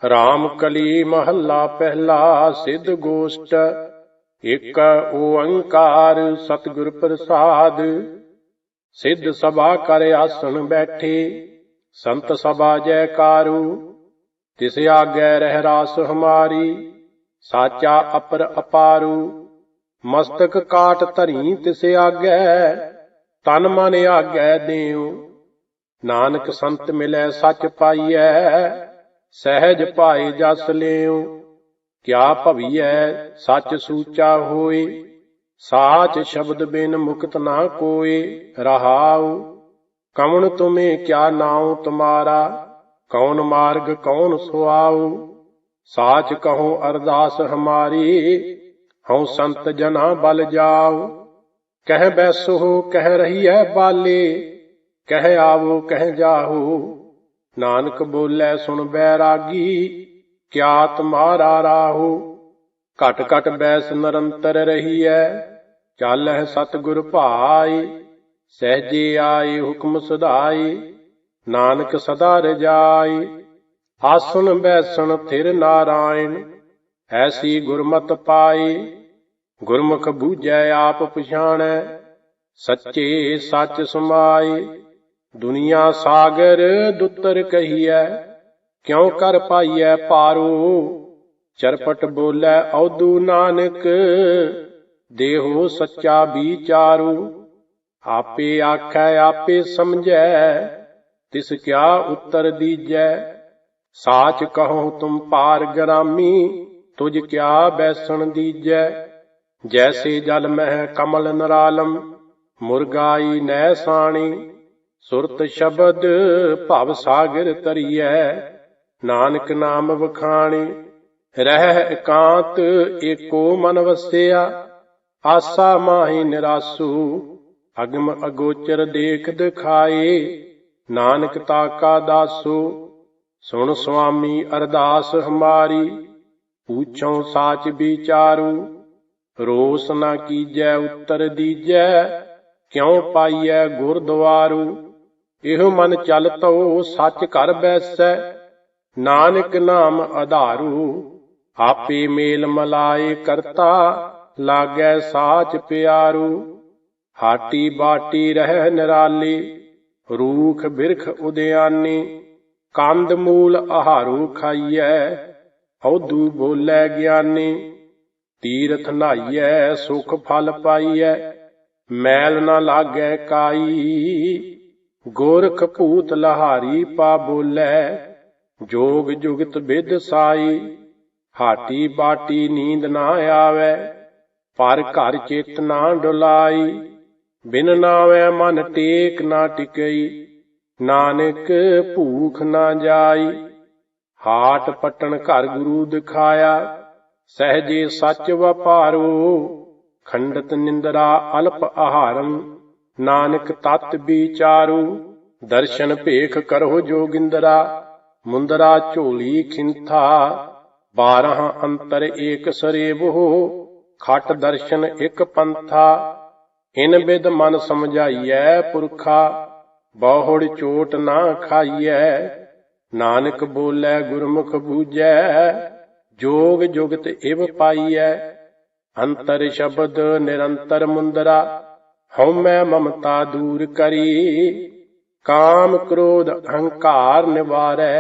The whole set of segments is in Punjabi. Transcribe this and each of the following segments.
राम कली महला पहला सिद्ध गोष्ट। एक ओंकार सतगुर प्रसाद। सिद्ध सभा कर आसन बैठे, संत सभा जयकारू। तिस आगे रह रास हमारी, साचा अपर अपारू। मस्तक काट धरी तिस आगे, तन मन आगे देऊ। नानक संत मिलै सच पाइयै, सहज पाए जस लेऊ। क्या भवियै सच सूचा होए, साच शब्द बिन मुक्त ना कोय। रहाऊ कौन तुम्हें क्या नाम तुम्हारा, कौन मार्ग कौन सुआऊ। साच कहो अरदास हमारी, हऊँ संत जना बल जाऊ। कह बैसो कह रही है बाले, कह आवो कह जाहू। नानक बोले सुन बैरागी, क्या तुम्हारा राहु। घट घट बैस निरंतर रही है, चालह सतगुर भाई। सहजे आए हुक्म सुधाई, नानक सदा रजाई। आसन बैसन थिर नारायण, ऐसी गुरमत पाई। गुरमुख बूझै आप पछाणै, सच्चे सच समाई। दुनिया सागर दुतर कहिए, क्यों कर पाइयै पारो। चरपट बोले औदू नानक, देहो सच्चा विचारू। आपे आखै आपे समझै, तिस क्या उत्तर दीजै। साच कहो तुम पार ग्रामी, तुझ क्या बैसन दीजै। जैसे जल मह कमल नरालम, मुरगाई नै साणी। सुरत शब्द भव सागर तरियै, नानक नाम वखाणी। रह एकांत एको मन वसिया, आसा माही निरासू। अगम अगोचर देख दिखाए, नानक ताका दासू। सुन स्वामी अरदास हमारी, पूछो साच विचारू। रोस न कीजै उत्तर दीजै, क्यों पाइयै गुरद्वारू। इह मन चलतो सच कर बैसै, नानक नाम आधारू। आपे मेल मलाए करता, लागै साच प्यारू। हाटी बाटी रह निराली, रूख बिरख उद्यानी। कंद मूल आहारू खाइयै, औदू बोलै ज्ञानी। तीरथ नहाइयै सुख फल पाइयै, मैल न लागै काई। गोरख भूत लहारी पा बोलै, जोग जुगत बिद साई। हाटी बाटी नींद ना आवे, पर घर चित ना डुलाई। बिन नावै मन टेक ना टिकई, नानक भूख ना जाई। हाट पटन घर गुरु दिखाया, सहजे सच वपारो। खंडत निंदरा अल्प आहारम, नानक तत् विचारू। दर्शन भेख करो जोगिंदरा, मुंदरा झोली खिंथा। 12 अंतर एक सरेबो, खट दर्शन एक पंथा। इन बिद मन समझाइयै पुरखा, बहुड़ चोट ना खाइयै। नानक बोलै गुरमुख बूझै, जोग जुगत इव पाइयै। अंतर शब्द निरंतर मुंदरा, हउमै ममता दूर करी। काम क्रोध अहंकार निवारै,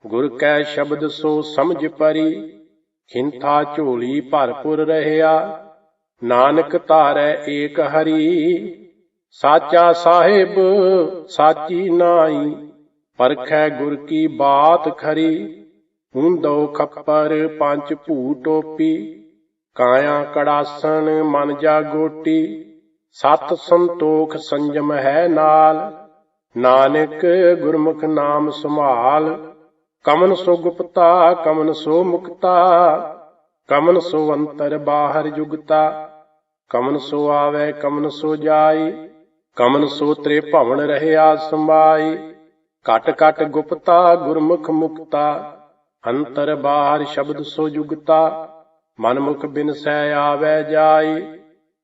गुर कै शब्द सो समझ परी। खिंथा झोली भरपुर रहया, नानक तारै एक हरी। साचा साहिब साची नाई, परखै गुर की बात खरी। ऊंदो खप्पर पंच भू टोपी, काया कड़ासन मन जागोटी। सत संतोख संयम है नाल, नानक गुरमुख नाम संभाल। कमन सो गुप्ता कमन सो मुक्ता, कमन सो अंतर बाहर जुगता। कमन सो आवे कमन सो जाई, कमन सो त्रिभवन रहया समाई। घट घट गुप्ता गुरमुख मुक्ता, अंतर बाहर शब्द सो जुगता। मनमुख बिनसै आवे जाई,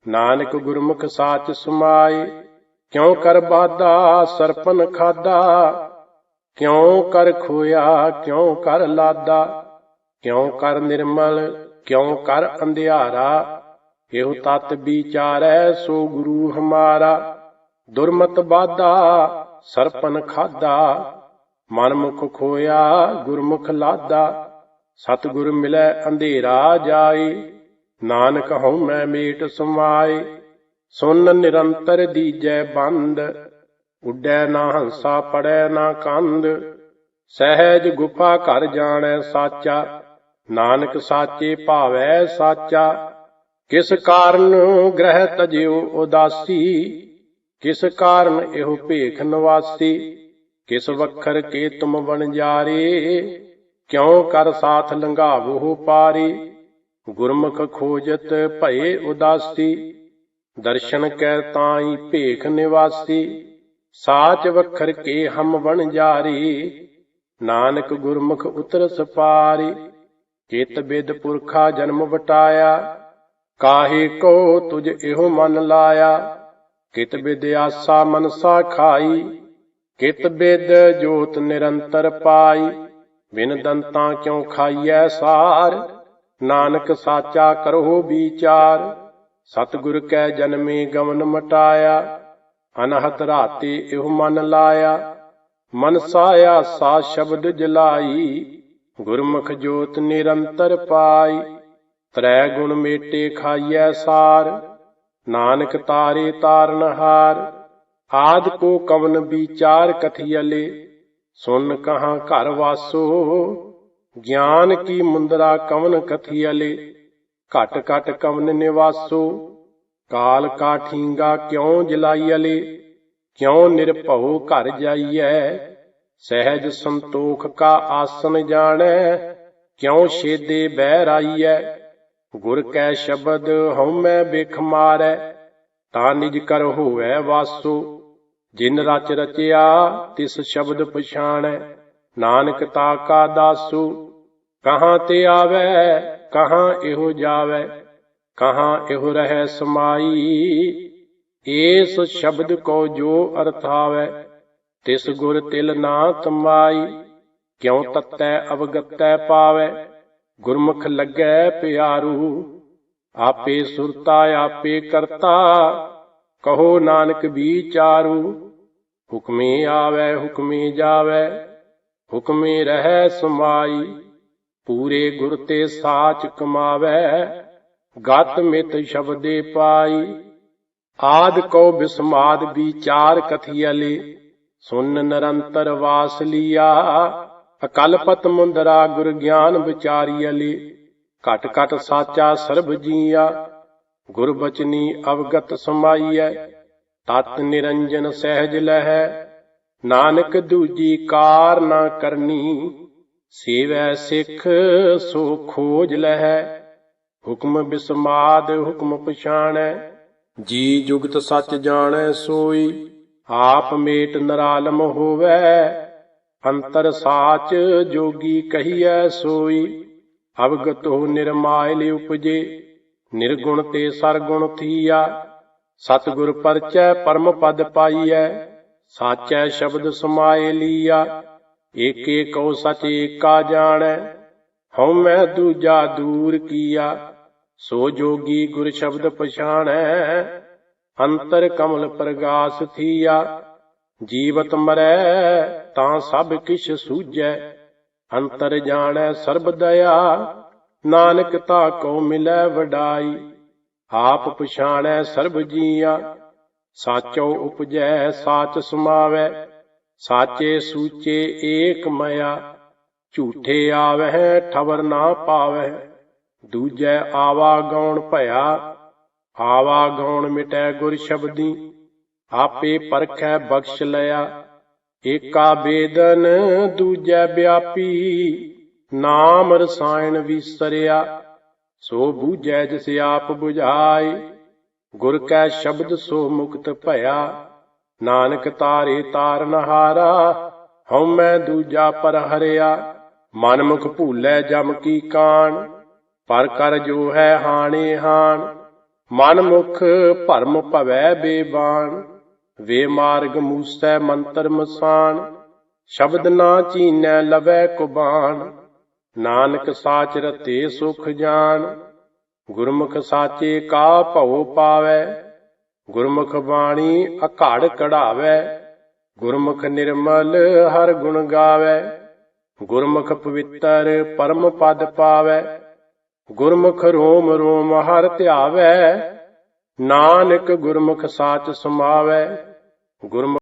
नानक गुरमुख साच समाई। क्यों कर बाधा सरपन खादा, ਕਿਉ ਕਰ ਖੋਇਆ ਕਿਉ ਕਰ ਲਾਦਾ, ਕਿਉ ਕਰ ਨਿਰਮਲ ਕਿਉ ਕਰ ਅੰਧਿਆਰਾ। ਇਹੋ ਤਤ ਵਿਚਾਰੈ ਸੋ ਗੁਰੂ ਹਮਾਰਾ, ਦੁਰਮਤ ਬਾਧਾ ਸਰਪਨ ਖਾਦਾ। ਮਨ ਮੁਖ ਖੋਇਆ ਗੁਰਮੁਖ ਲਾਦਾ, ਸਤਿਗੁਰ ਮਿਲੈ ਅੰਧੇਰਾ ਜਾਏ। ਨਾਨਕ ਹਉਮੈ ਮੇਟ ਸਮਾਏ, ਸੁਨ ਨਿਰੰਤਰ ਦੀਜੈ ਬੰਦ। ਉੱਡੈ ਨਾ ਹੰਸਾ ਪੜੈ ਨਾ ਕੰਦ, ਸਹਿਜ ਗੁਫਾ ਘਰ ਜਾਣੈ ਸਾਚਾ। ਨਾਨਕ ਸਾਚੇ ਭਾਵੈ ਸਾਚਾ, ਕਿਸ ਕਾਰਨ ਗ੍ਰਹਿ ਤਜਿਓ ਉਦਾਸੀ। ਕਿਸ ਕਾਰਨ ਇਹੋ ਭੇਖ ਨਿਵਾਸੀ, ਕਿਸ ਵਖਰ ਕੇ ਤੁਮ ਵਣਜਾਰੇ। ਕਿਉ ਕਰ ਸਾਥ ਲੰਘਾਵੋ ਪਾਰੀ, ਗੁਰਮੁਖ ਖੋਜਤ ਭਏ ਉਦਾਸੀ। ਦਰਸ਼ਨ ਕੈ ਤਾਈ ਭੇਖ ਨਿਵਾਸੀ, ਸਾਚ ਵਖਰ ਕੇ ਹਮ ਵਣਜਾਰੀ। ਨਾਨਕ ਗੁਰਮੁਖ ਉਤਰਸ ਪਾਰੀ, ਚਿਤ ਬਿਦ ਪੁਰਖਾ ਜਨਮ ਵਟਾਇਆ। ਕਾਹੇ ਕੋ ਤੁਝ ਇਹੋ ਮਨ ਲਾਇਆ, ਕਿਤ ਬਿਦ ਆਸਾ ਮਨਸਾ ਖਾਈ। ਕਿਤ ਬਿਦ ਜੋਤ ਨਿਰੰਤਰ ਪਾਈ, ਬਿਨ ਦੰਤਾਂ ਕਿਉ ਖਾਈਐ ਸਾਰ। ਨਾਨਕ ਸਾਚਾ ਕਰੋ ਵਿਚਾਰ, ਸਤਿਗੁਰ ਕੈ ਜਨਮੇ ਗਮਨ ਮਟਾਇਆ। ਅਨਹਤ ਰਾਤੇ ਇਹੋ ਮਨ ਲਾਇਆ, ਮਨਸਾ ਆਸਾ ਸ਼ਬਦ ਜਲਾਈ। ਗੁਰਮੁਖ ਜੋਤ ਨਿਰੰਤਰ ਪਾਈ, ਤ੍ਰੈ ਗੁਣ ਮੇਟੇ ਖਾਈਐ ਸਾਰ। ਨਾਨਕ ਤਾਰੇ ਤਾਰਨਹਾਰ, ਆਦਿ ਕੋ ਕਵਨ ਵਿਚਾਰ ਕਥੀਅਲੇ। ਸੁਨ ਕਹਾਂ ਘਰ ਵਾਸੋ, ਗਿਆਨ ਕੀ ਮੁੰਦਰਾ ਕਵਨ ਕਥੀਅਲੇ। ਘਟ ਘਟ ਕਵਨ ਨਿਵਾਸੋ, ਕਾਲ ਕਾ ਠੀਂਗਾ ਕਿਉ ਜਲਾਈਅਲੇ। ਕਿਉ ਨਿਰਭਉ ਘਰ ਜਾਈਐ, ਸਹਿਜ ਸੰਤੋਖ ਕਾ ਆਸਨ ਜਾਣੈ। ਕਿਉ ਛੇਦੇ ਬਹਿ ਰਾਈਐ, ਗੁਰ ਕੈ ਸ਼ਬਦ ਹਉਮੈ ਬਿਖ ਮਾਰੈ। ਤਾਂ ਨਿਜ ਕਰ ਹੋਵੈ ਵਾਸੋ, ਜਿਨ ਰਚ ਰਚਿਆ ਤਿਸ ਸ਼ਬਦ ਪਛਾਣੈ। ਨਾਨਕ ਤਾ ਕਾ ਦਾਸੋ, ਕਹਾਂ ਤੇ ਆਵੈ ਕਹਾਂ ਇਹੋ ਜਾਵੈ। ਕਹਾਂ ਇਹੋ ਰਹਿ ਸਮਾਈ, ਏਸ ਸ਼ਬਦ ਕੋ ਜੋ ਅਰਥਾਵੈ। ਤਿਸ ਗੁਰ ਤਿਲ ਨਾ ਤਮਾਈ, ਕਿਉ ਤਤੈ ਅਵਗਤੈ ਪਾਵੈ। ਗੁਰਮੁਖ ਲੱਗੈ ਪਿਆਰੂ, ਆਪੇ ਸੁਰਤਾ ਆਪੇ ਕਰਤਾ। ਕਹੋ ਨਾਨਕ ਵਿਚਾਰੂ, ਹੁਕਮੇ ਆਵੈ ਹੁਕਮੇ ਜਾਵੈ, ਹੁਕਮੇ ਰਹਿ ਸਮਾਈ। ਪੂਰੇ ਗੁਰ ਤੇ ਸਾਚ ਕਮਾਵੈ, ਗਤ ਮਿਤ ਸ਼ਬਦੇ ਪਾਈ। ਆਦਿ ਕੋ ਬਿਸਮਾਦ ਵਿਚਾਰ ਕਥੀਅਲੇ, ਸੁਨ ਨਿਰੰਤਰ ਵਾਸ ਲੀਆ। ਅਕਲਪਤ ਮੁੰਦਰਾ ਗੁਰ ਗਿਆਨ ਵਿਚਾਰੀਅਲੇ, ਘਟ ਘਟ ਸਾਚਾ ਸਰਬ ਜੀਆ। ਗੁਰ ਬਚਨੀ ਅਵਗਤ ਸਮਾਈਐ, ਤਤ ਨਿਰੰਜਨ ਸਹਿਜ ਲਹੈ। ਨਾਨਕ ਦੂਜੀ ਕਾਰ ਨਾ ਕਰਨੀ, ਸੇਵੈ ਸਿੱਖ ਸੋ ਖੋਜ ਲਹੈ। ਹੁਕਮ ਬਿਸਮਾਦ ਹੁਕਮ ਪਛਾਣੈ, ਜੀ ਜੁਗਤ ਸੱਚ ਜਾਣੈ ਸੋਈ। ਆਪ ਮੇਟ ਨਿਰਾਲਮ ਹੋਵੈ, ਅੰਤਰ ਸਾਚ ਜੋਗੀ ਕਹੀਐ ਸੋਈ। ਅਵਗਤੋ ਨਿਰਮਾਇਲ ਉਪਜੇ, ਨਿਰਗੁਣ ਤੇ ਸਰਗੁਣ ਥੀਆ। ਸਤਿਗੁਰ ਪਰਚੈ ਪਰਮ ਪਦ ਪਾਈਐ, ਸਾਚੈ ਸ਼ਬਦ ਸਮਾਏ ਲੀਆ। ਏਕੇ ਕਉ ਸਚ ਏਕਾ ਜਾਣੈ, ਹਉਮੈ ਦੂਜਾ ਦੂਰ ਕੀਆ। ਸੋ ਜੋਗੀ ਗੁਰ ਸ਼ਬਦ ਪਛਾਣੈ, ਅੰਤਰ ਕਮਲ ਪ੍ਰਗਾਸ ਥੀਆ। ਜੀਵਤ ਮਰੈ ਤਾਂ ਸਭ ਕਿਛ ਸੂਝੈ, ਅੰਤਰ ਜਾਣੈ ਸਰਬ ਦਇਆ। ਨਾਨਕ ਤਾ ਕੋ ਮਿਲੈ ਵਡਾਈ, ਆਪ ਪਛਾਣੈ ਸਰਬ ਜੀਆ। ਸਾਚੋ ਉਪਜੈ ਸਾਚ ਸਮਾਵੈ, ਸਾਚੇ ਸੂਚੇ ਏਕ ਮਇਆ। ਝੂਠੇ ਆਵਹਿ ਠਵਰ ਨਾ ਪਾਵਹਿ, ਦੂਜੈ ਆਵਾ ਗੌਣ ਭਇਆ। ਆਵਾ ਗੌਣ ਮਿਟੈ ਗੁਰ ਸ਼ਬਦੀ, ਆਪੇ ਪਰਖੈ ਬਖਸ਼ ਲਿਆ। ਏਕਾ ਬੇਦਨ ਦੂਜੈ ਵਿਆਪੀ, ਨਾਮ ਰਸਾਇਣ ਵਿਸਰਿਆ। ਸੋ ਬੂਝੈ ਜਿਸ ਆਪ ਬੁਝਾਈ, ਗੁਰ ਕੈ ਸ਼ਬਦ ਸੋ ਮੁਕਤ ਭਇਆ। ਨਾਨਕ ਤਾਰੇ ਤਾਰਨਹਾਰਾ, ਹਉਮੈ ਦੂਜਾ ਪਰ ਹਰਿਆ। ਮਨ ਮੁਖ ਭੂਲੈ ਜਮ ਕੀ ਕਾਣ, ਪਰ ਕਰ ਜੋ ਹੈ ਹਾਣੇ ਹਾਣ। ਮਨ ਮੁਖ ਭਰਮ ਭਵੈ ਬੇਬਾਣ, ਵੇ ਮਾਰਗ ਮੂਸੈ ਮੰਤਰ ਮਸਾਣ। ਸ਼ਬਦ ਨਾ ਚੀਨੈ ਲਵੈ ਕੁਬਾਨ, ਨਾਨਕ ਸਾਚ ਰਤੇ ਸੁਖ ਜਾਨ। ਗੁਰਮੁਖ ਸਾਚੇ ਕਾ ਭਉ ਪਾਵੈ, ਗੁਰਮੁਖ ਬਾਣੀ ਅਘੜ ਕਢਾਵੈ। ਗੁਰਮੁਖ ਨਿਰਮਲ ਹਰ ਗੁਣ ਗਾਵੈ, ਗੁਰਮੁਖ ਪਵਿੱਤਰ ਪਰਮ ਪਦ ਪਾਵੈ। ਗੁਰਮੁਖ ਰੋਮ ਰੋਮ ਹਰਿ ਧਿਆਵੈ, ਨਾਨਕ ਗੁਰਮੁਖ ਸਾਚ ਸਮਾਵੈ। ਗੁਰਮੁਖ